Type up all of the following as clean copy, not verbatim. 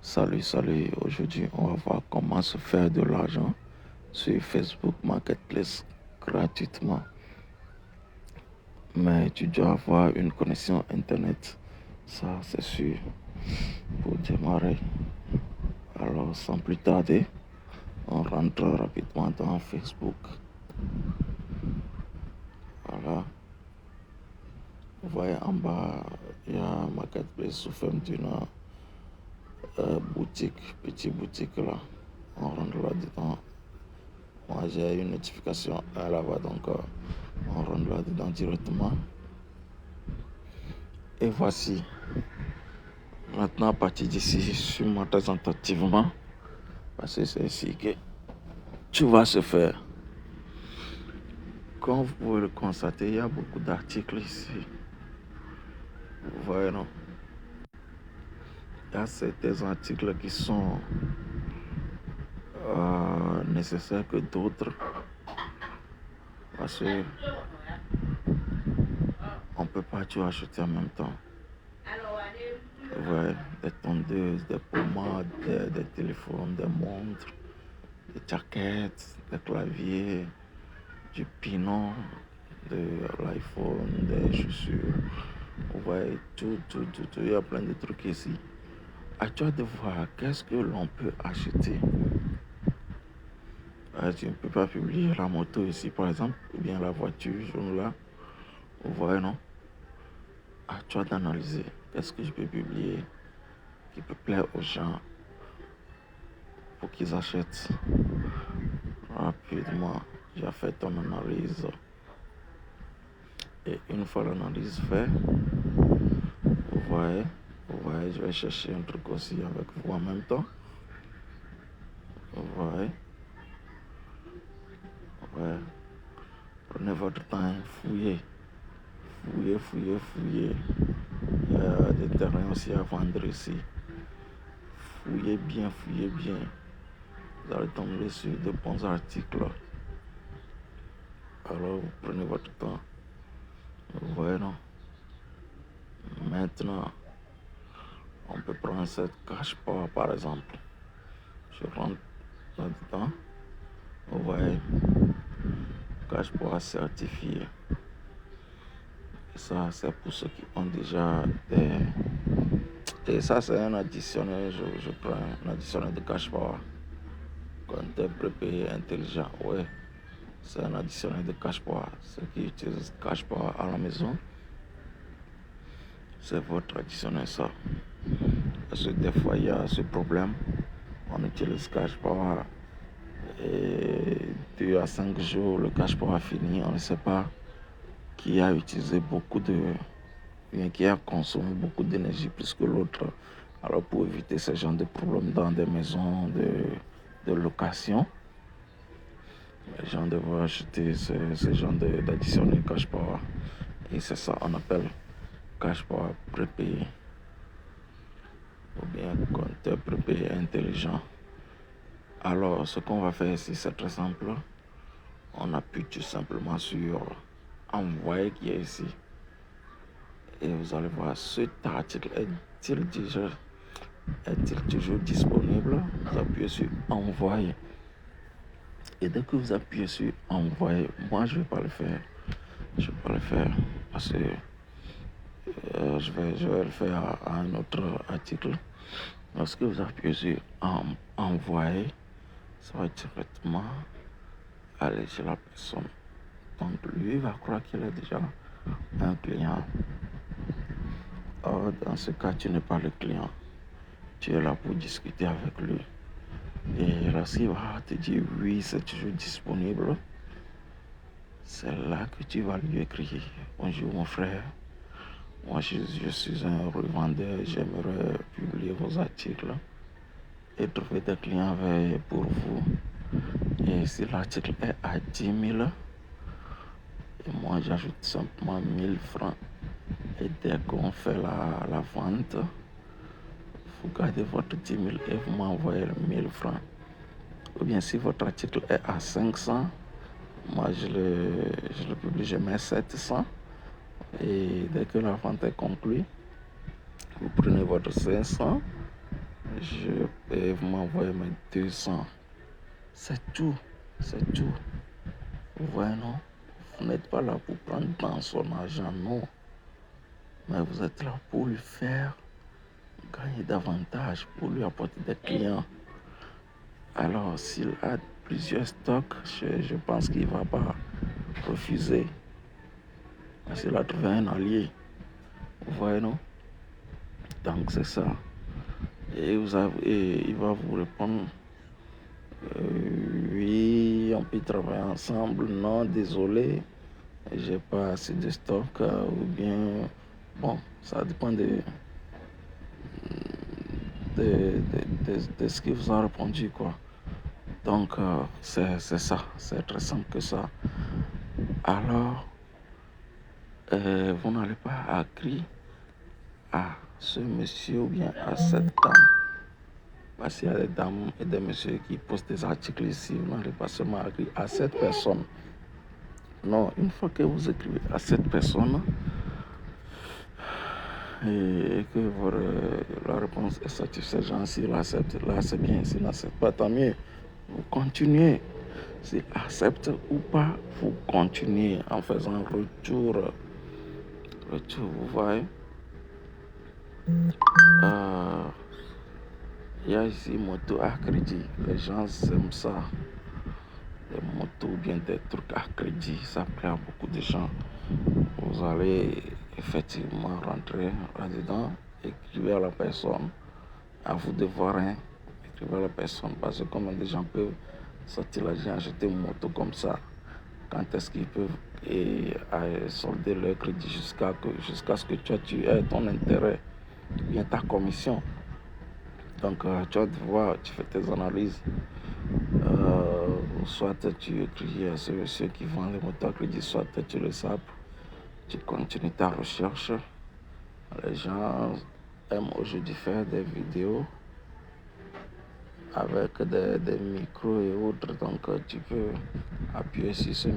Salut, salut. Aujourd'hui, on va voir comment se faire de l'argent sur Facebook Marketplace gratuitement. Mais tu dois avoir une connexion Internet. Ça, c'est sûr. Pour démarrer. Alors, sans plus tarder, on rentre rapidement dans Facebook. Voilà. Vous voyez en bas, il y a Marketplace sous forme d'une boutique, petite boutique là. On rentre là-dedans. Moi, j'ai une notification là-bas, donc on rentre là-dedans directement. Et voici. Maintenant, à partir d'ici, suis-moi très attentivement. Parce que c'est ici que tu vas se faire. Comme vous pouvez le constater, il y a beaucoup d'articles ici. Vous voyez, non? Il y a certains articles qui sont nécessaires que d'autres. Parce que on ne peut pas tout acheter en même temps. Ouais, des tondeuses, des pommades, des téléphones, des montres, des jaquettes, des claviers, du pinon, de l'iPhone, des chaussures. Vous voyez, tout. Il y a plein de trucs ici. À toi de voir qu'est-ce que l'on peut acheter. Tu ne peux pas publier la moto ici, par exemple, ou bien la voiture jaune là. Vous voyez, non? À toi d'analyser qu'est-ce que je peux publier qui peut plaire aux gens pour qu'ils achètent rapidement. J'ai fait ton analyse. Et une fois l'analyse faite, vous voyez, je vais chercher un truc aussi avec vous en même temps. Vous voyez. Ouais. Prenez votre temps, fouillez. Il y a des terrains aussi à vendre ici. Fouillez bien. Vous allez tomber sur de bons articles. Alors vous prenez votre temps. Vous voyez, non? Maintenant, on peut prendre cette cache power par exemple. Je rentre là-dedans. Vous voyez, cache power certifié. Ça, c'est pour ceux qui ont déjà des. Et ça, c'est un additionnel. Je prends un additionnel de cache power. Compteur prépayé intelligent. Ouais, c'est un additionnel de cache power. Ceux qui utilisent cache power à la maison, c'est votre additionnel ça. Parce que des fois, il y a ce problème. On utilise cache power et 2 à 5 jours, le cache power fini. On ne sait pas qui a utilisé beaucoup de. Bien qui a consommé beaucoup d'énergie plus que l'autre. Alors pour éviter ce genre de problèmes dans des maisons de location, les gens doivent acheter ce genre d'additionnel cash power. Et c'est ça qu'on appelle cash power prépayé. Ou bien compteur prépayé intelligent. Alors ce qu'on va faire ici, c'est très simple. On appuie tout simplement sur envoyer qui est ici. Et vous allez voir, cet article est-il toujours disponible? Vous appuyez sur envoyer. Et dès que vous appuyez sur envoyer, moi je ne vais pas le faire. Je vais pas le faire parce que je vais le faire à un autre article. Lorsque vous appuyez sur envoyer, ça va directement aller chez la personne. Donc lui va croire qu'il est déjà un client. Or, dans ce cas, tu n'es pas le client. Tu es là pour discuter avec lui. Et lorsqu'il va te dire oui, c'est toujours disponible, c'est là que tu vas lui écrire. Bonjour mon frère, moi je suis un revendeur, j'aimerais publier vos articles et trouver des clients pour vous. Et si l'article est à 10 000, et moi j'ajoute simplement 1000 francs. Et dès qu'on fait la vente, vous gardez votre 10 000 et vous m'envoyez 1000 francs. Ou bien si votre article est à 500, moi je le publie, je mets 700. Et dès que la vente est conclue, vous prenez votre 500, et vous m'envoyez mes 200. C'est tout, c'est tout. Vous voyez, non? Vous n'êtes pas là pour prendre dans son argent, non. Mais vous êtes là pour lui faire gagner davantage, pour lui apporter des clients. Alors, s'il a plusieurs stocks, je pense qu'il ne va pas refuser. Parce qu'il a trouvé un allié. Vous voyez, non? Donc, c'est ça. Et il va vous répondre, oui, on peut travailler ensemble. Non, désolé, j'ai pas assez de stock. Ou bien, bon, ça dépend de ce qu'ils vous ont répondu, quoi. Donc, c'est ça, c'est très simple que ça. Alors, vous n'allez pas écrire à ce monsieur ou bien à cette dame. Parce qu'il y a des dames et des messieurs qui postent des articles ici, vous n'allez pas seulement écrire à cette personne. Non, une fois que vous écrivez à cette personne, et que la réponse est satisfaisante, s'il accepte, là c'est bien, s'il n'accepte pas, tant mieux. Vous continuez. S'il accepte ou pas, vous continuez en faisant retour. Retour, vous voyez. Il y a ici moto à crédit. Les gens aiment ça. Des motos ou bien des trucs à crédit, ça plaît à beaucoup de gens. Vous allez effectivement rentrer là-dedans, écrivez à la personne, à vous de voir, hein, écrivez à la personne, parce que comment des gens peuvent sortir l'argent, acheter une moto comme ça, quand est-ce qu'ils peuvent solder leur crédit jusqu'à ce que toi tu aies ton intérêt, bien ta commission. Donc tu vas devoir, tu fais tes analyses. Soit tu écris à ceux qui vendent les motos à crédit, soit tu le sais, tu continues ta recherche. Les gens aiment aujourd'hui faire des vidéos avec des micros et autres. Donc tu peux appuyer sur ce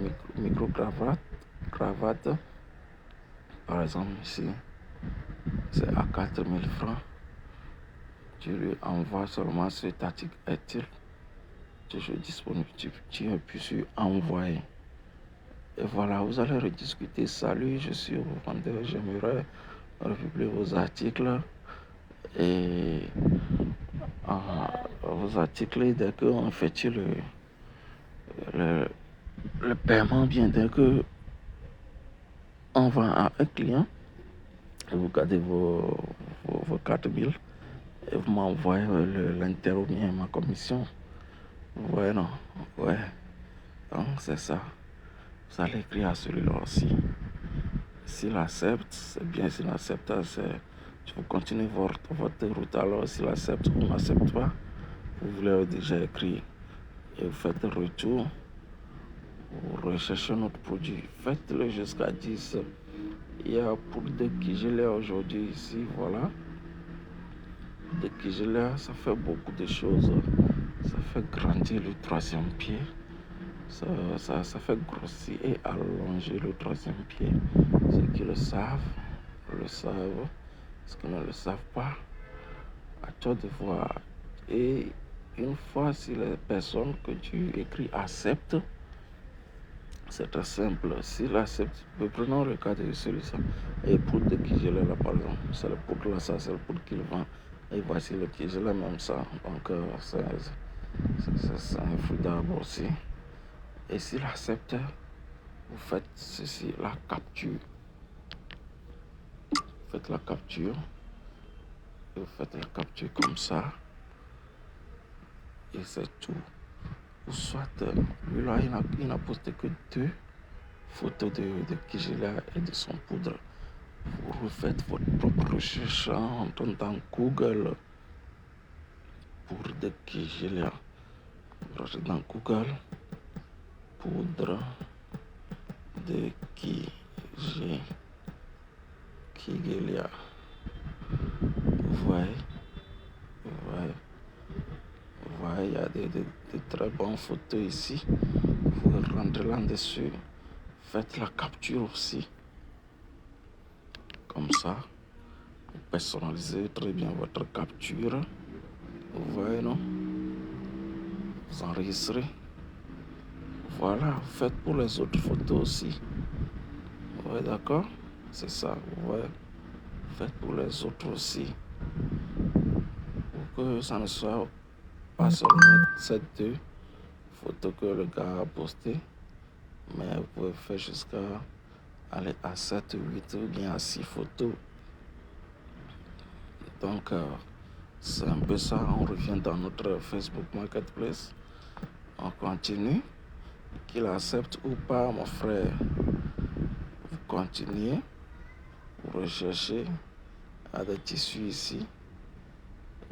cravate. Par exemple ici, c'est à 4000 francs. Tu lui envoies seulement cet article est-il toujours disponible. Tu appuies sur envoyer. Et voilà, vous allez rediscuter. Salut, je suis au vendeur, j'aimerais republier vos articles. Et vos articles, dès qu'on effectue le paiement, bien dès que on vend à un client, et vous gardez vos cartes billes et vous m'envoyez l'intérêt ou bien ma commission. Vous voyez, non? Ouais. Donc, c'est ça. Vous allez écrire à celui-là aussi. S'il accepte, c'est bien. S'il n'accepte pas, vous continuez votre route. Alors, s'il accepte ou n'accepte pas, vous voulez déjà écrire. Et vous faites un retour. Vous recherchez notre produit. Faites-le jusqu'à 10. Il y a pour des Kigelia aujourd'hui ici, voilà. Des Kigelia, ça fait beaucoup de choses. Ça fait grandir le troisième pied. Ça fait grossir et allonger le troisième pied. Ceux qui le savent. Ceux qui ne le savent pas, à toi de voir. Et une fois si les personnes que tu écris acceptent, c'est très simple. S'il accepte, prenons le cas de celui-là. Et pour de qui je l'ai là, par exemple, c'est le poudre là, ça, c'est le poudre qu'il vend. Et voici le qui je l'ai même ça. Donc, c'est un fruit d'arbre aussi. Et s'il accepte, vous faites ceci, la capture. Faites la capture. Et vous faites la capture comme ça. Et c'est tout. Ou soit, lui là, il n'a posté que 2 photos de Kigelia et de son poudre. Vous refaites votre propre recherche en entrant dans Google pour de Kigelia. Vous rentrez dans Google, poudre de Kigelia. Vous voyez, il y a des très bonnes photos ici. Vous rentrez là-dessus, faites la capture aussi. Comme ça, vous personnalisez très bien votre capture. Vous voyez, non? Vous enregistrez. Voilà, vous faites pour les autres photos aussi. Vous voyez, d'accord? C'est ça, vous voyez. Faites pour les autres aussi. Pour que ça ne soit pas seulement ces deux photos que le gars a postées, mais vous pouvez faire jusqu'à aller à 7, 8 ou bien à 6 photos. Donc, c'est un peu ça. On revient dans notre Facebook Marketplace. On continue. Qu'il accepte ou pas, mon frère. Vous continuez. Vous recherchez à des tissus ici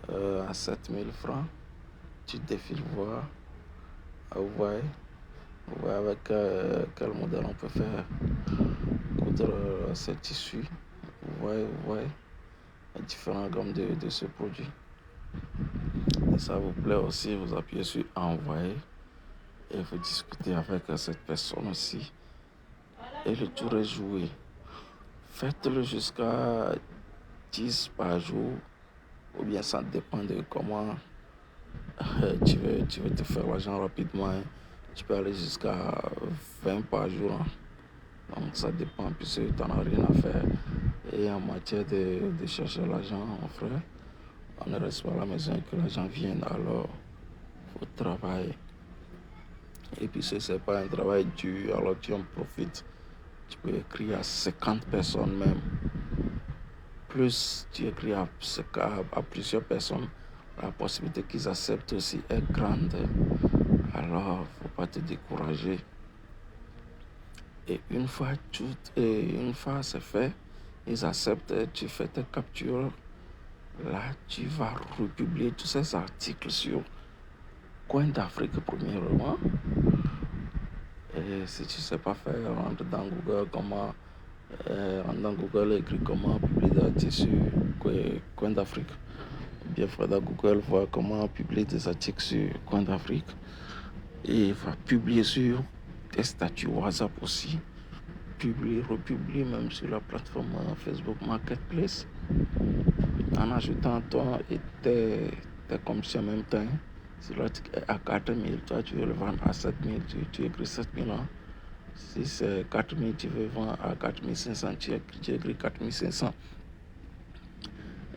à 7000 francs. Tu défiles voir. Vous voyez avec quel modèle on peut faire coudre ces tissus. Vous voyez les différentes gammes de ce produit. Et ça vous plaît aussi, vous appuyez sur envoyer et vous discutez avec cette personne aussi. Et le tour est joué. Faites-le jusqu'à 10 par jour, ou bien ça dépend de comment tu veux te faire l'argent rapidement. Hein. Tu peux aller jusqu'à 20 par jour. Hein. Donc ça dépend, puisque tu n'en as rien à faire. Et en matière de chercher l'argent, mon frère, on ne reste pas à la maison et que l'argent vienne, alors il faut travailler. Et puis si ce n'est pas un travail dur, alors tu en profites. Tu peux écrire à 50 personnes même. Plus tu écris à plusieurs personnes, la possibilité qu'ils acceptent aussi est grande. Alors, il ne faut pas te décourager. Et une fois c'est fait, ils acceptent, tu fais tes captures. Là, tu vas republier tous ces articles sur Coin d'Afrique premièrement. Et si tu ne sais pas faire, rentre dans Google écrit comment publier des articles sur Coin d'Afrique. Bien, il faudra Google voir comment publier des articles sur Coin d'Afrique. Et il va publier sur tes statuts WhatsApp aussi. Republier même sur la plateforme Facebook Marketplace. En ajoutant toi et tes commissions en même temps. Si l'article est à 4000, toi tu veux le vendre à 7000, tu écris 7000 ans. Si c'est 4000, tu veux vendre à 4500, tu écris 4500.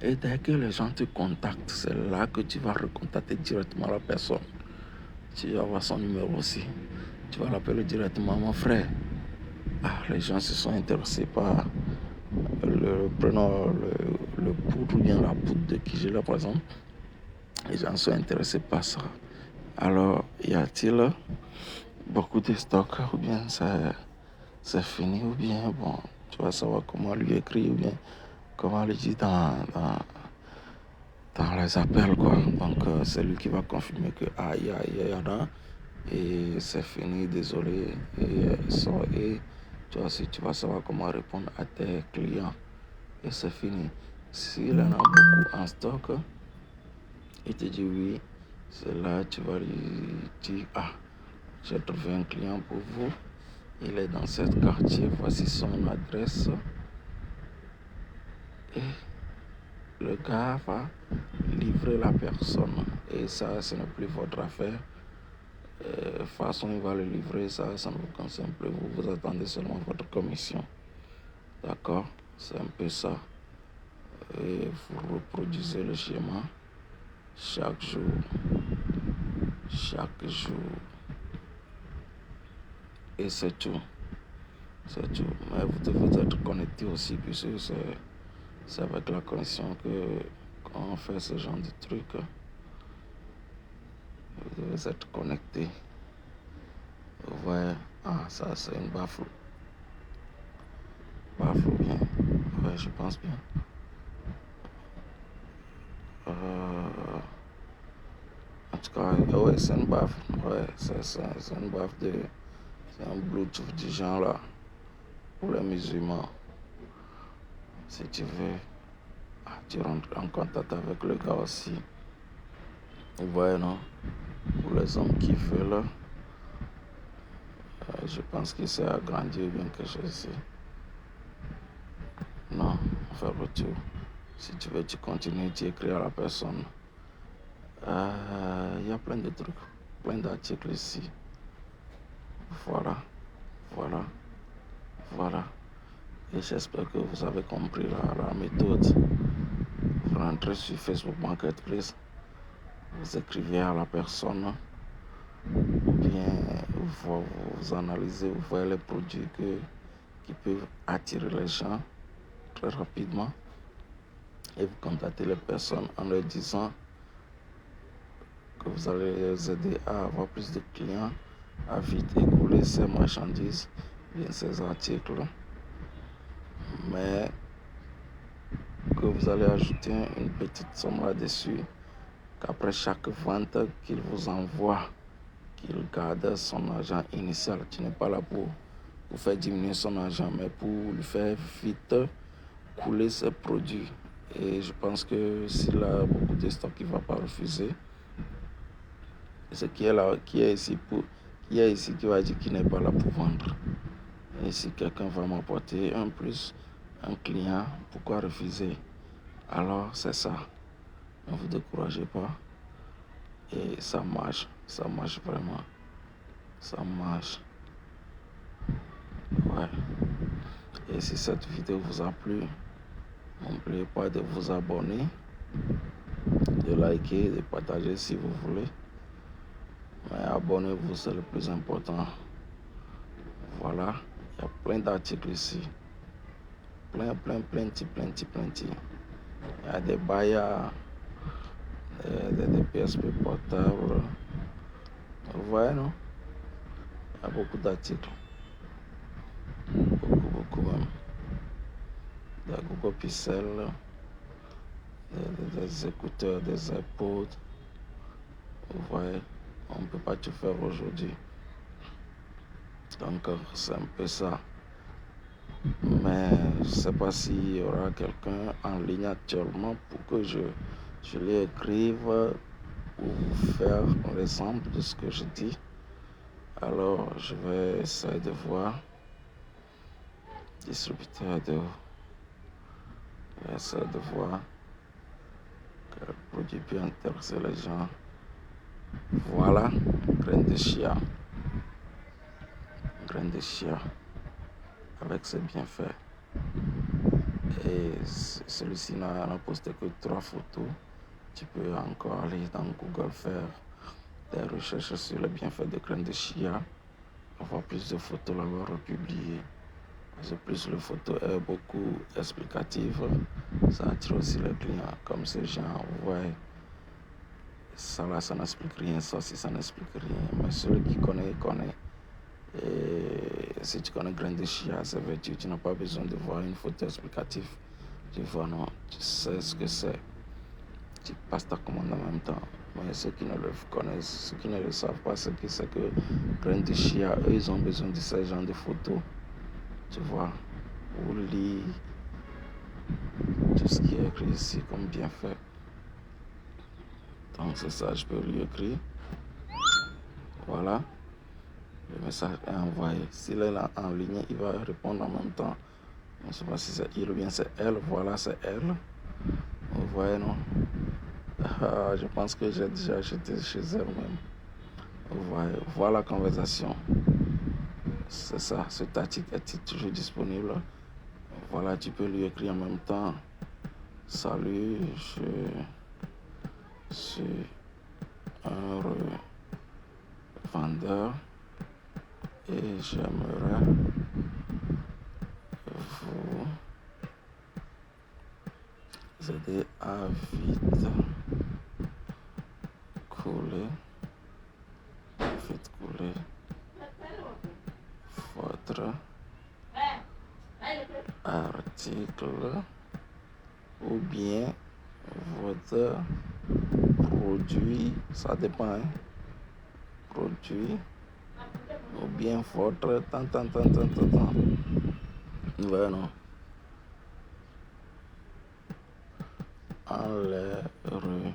Et dès que les gens te contactent, c'est là que tu vas recontacter directement la personne. Tu vas avoir son numéro aussi. Tu vas l'appeler directement, mon frère. Les gens se sont intéressés par le poudre ou bien la poudre de Kigela, par exemple. Les gens sont intéressés par ça. Alors, y a-t-il beaucoup de stocks ou bien c'est fini ou bien, bon, tu vas savoir comment lui écrire ou bien comment lui dire dans les appels, quoi. Donc, c'est lui qui va confirmer que, il y en a et c'est fini, désolé. Et toi aussi, tu vas savoir comment répondre à tes clients. Et c'est fini. S'il en a beaucoup en stock, il te dit oui. C'est là tu vas lui dire, j'ai trouvé un client pour vous. Il est dans ce quartier, voici son adresse. Et le gars va livrer la personne. Et ça, ce n'est plus votre affaire. De toute façon, il va le livrer, ça ne vous concerne plus. Vous attendez seulement votre commission. D'accord? C'est un peu ça. Et vous reproduisez le schéma chaque jour. Et c'est tout. Mais vous devez être connecté aussi, puisque c'est avec la connexion qu'on fait ce genre de trucs. Vous devez être connecté. Vous voyez, ça c'est une baffle. Baffle bien. Ouais, je pense bien. En tout cas, ouais, c'est une baffle. Ouais, c'est une baffle c'est un Bluetooth du genre là. Pour les musulmans. Si tu veux, tu rentres en contact avec le gars aussi. Vous voyez, non? Pour les hommes qui veulent, je pense qu'il s'est agrandi ou bien quelque chose ici. Non, on fait retour. Si tu veux, tu continues, tu écris à la personne. Il y a plein de trucs, plein d'articles ici. Voilà, voilà, voilà. Et j'espère que vous avez compris la méthode. Vous rentrez sur Facebook Marketplace, vous écrivez à la personne, ou bien vous analysez, vous voyez les produits qui peuvent attirer les gens très rapidement. Et vous contactez les personnes en leur disant que vous allez les aider à avoir plus de clients, à vite écouler ces marchandises, bien ces articles. Mais que vous allez ajouter une petite somme là-dessus, qu'après chaque vente qu'il vous envoie, qu'il garde son argent initial. Tu n'es pas là pour faire diminuer son argent, mais pour lui faire vite couler ses produits. Et je pense que s'il a beaucoup de stocks, il ne va pas refuser. Ce qui est là, qui est ici, qui va dire qu'il n'est pas là pour vendre. Et si quelqu'un va m'apporter un plus, un client, pourquoi refuser? Alors c'est ça. Ne vous découragez pas. Et ça marche vraiment. Ça marche. Ouais. Et si cette vidéo vous a plu, n'oubliez pas de vous abonner, de liker, de partager si vous voulez. Mais abonnez-vous, c'est le plus important. Voilà, il y a plein d'articles ici. Plein. Il y a des bails, des PSP portables. Vous voyez, non? Il y a beaucoup d'articles. Beaucoup même. Des Google Pixel, des écouteurs, des AirPods. Vous voyez, on ne peut pas tout faire aujourd'hui. Donc c'est un peu ça. Mais je ne sais pas s'il y aura quelqu'un en ligne actuellement pour que je lui écrive pour vous faire l'exemple de ce que je dis. Alors je vais essayer de voir. Distributeur de... Je vais essayer de voir quel produit peut intéresser les gens. Voilà, graines de chia. Graines de chia. Avec ses bienfaits. Et celui-ci n'a posté que 3 photos. Tu peux encore aller dans Google faire des recherches sur les bienfaits de graines de chia, avoir plus de photos là-bas republiées. Parce que plus la photo est beaucoup explicative, ça attire aussi les clients. Comme ces gens, ouais, ça là, ça n'explique rien, ça aussi, ça n'explique rien. Mais celui qui connaît, connaît. Et si tu connais graines de chia, c'est vertu, tu n'as pas besoin de voir une photo explicative. Tu vois, non, tu sais ce que c'est. Tu passes ta commande en même temps. Mais ceux qui ne le connaissent, ceux qui ne le savent pas, c'est que graines de chia, eux, ils ont besoin de ce genre de photos. Tu vois, pour lire tout ce qui est écrit ici comme bienfait. Donc c'est ça, je peux lui écrire. Voilà. Le message est envoyé. S'il est là en ligne, il va répondre en même temps. Je ne sais pas si c'est il ou bien c'est elle. Voilà, c'est elle. Vous voyez, non? Je pense que j'ai déjà acheté chez elle-même. Vous voyez, voilà la conversation. C'est ça, cet article est toujours disponible. Voilà, tu peux lui écrire en même temps. Salut, je suis un revendeur et j'aimerais vous aider à vite couler votre article ou bien votre produit, ça dépend, hein, produit ou bien votre tant. Ouais, non. En les republiant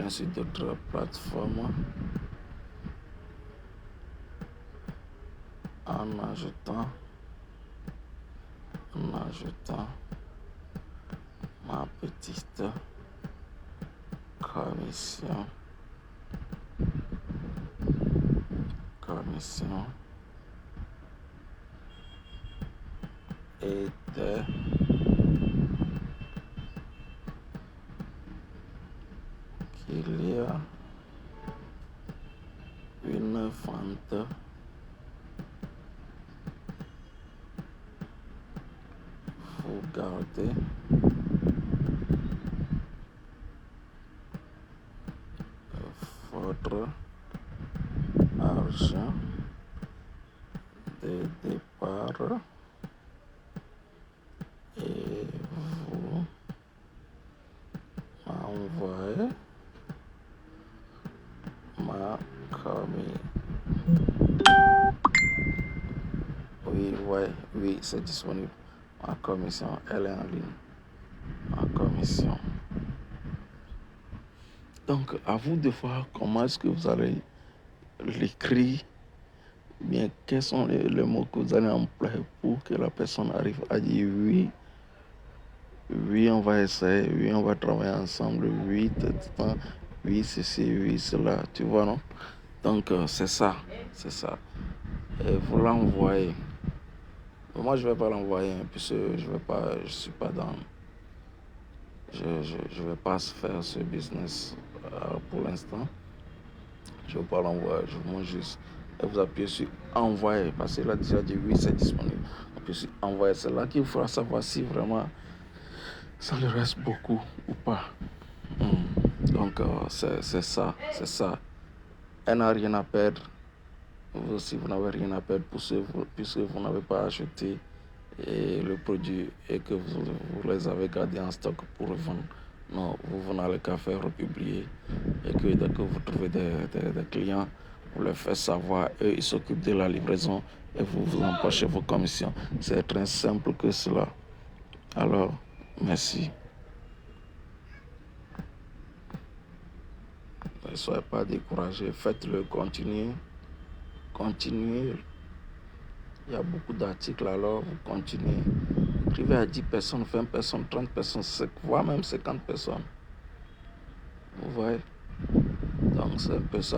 ainsi d'autres plateformes en ajoutant ma petite commission était qu'il y a une vente vous gardez votre argent de départ et vous m'envoyez ma commission. Oui, c'est disponible. Ma commission, elle est en ligne. Ma commission. Donc, à vous de voir comment est-ce que vous allez l'écrire, bien quels sont les mots que vous allez employer pour que la personne arrive à dire oui. Oui, on va essayer, oui, on va travailler ensemble, oui, oui, ceci, oui, cela, tu vois, non? Donc, c'est ça. Et vous l'envoyez. Moi, je ne vais pas l'envoyer, puisque je suis pas dans... Je vais pas faire ce business pour l'instant. Je ne vais pas l'envoyer, je mange juste. Et vous appuyez sur envoyer, parce qu'il a déjà dit oui, c'est disponible. Appuyez sur envoyer, c'est là qu'il vous fera savoir si vraiment ça lui reste beaucoup ou pas. Donc, c'est ça. Elle n'a rien à perdre. Vous aussi, vous n'avez rien à perdre puisque vous n'avez pas acheté le produit et que vous les avez gardés en stock pour revendre. Non, vous n'allez qu'à faire republier et que dès que vous trouvez des clients, vous les faites savoir, eux ils s'occupent de la livraison et vous empochez vos commissions. C'est très simple que cela. Alors, merci. Ne soyez pas découragés, faites-le, continuez. Il y a beaucoup d'articles, alors vous continuez. Écrivez à 10 personnes, 20 personnes, 30 personnes, voire même 50 personnes. Vous voyez? Donc c'est un peu ça.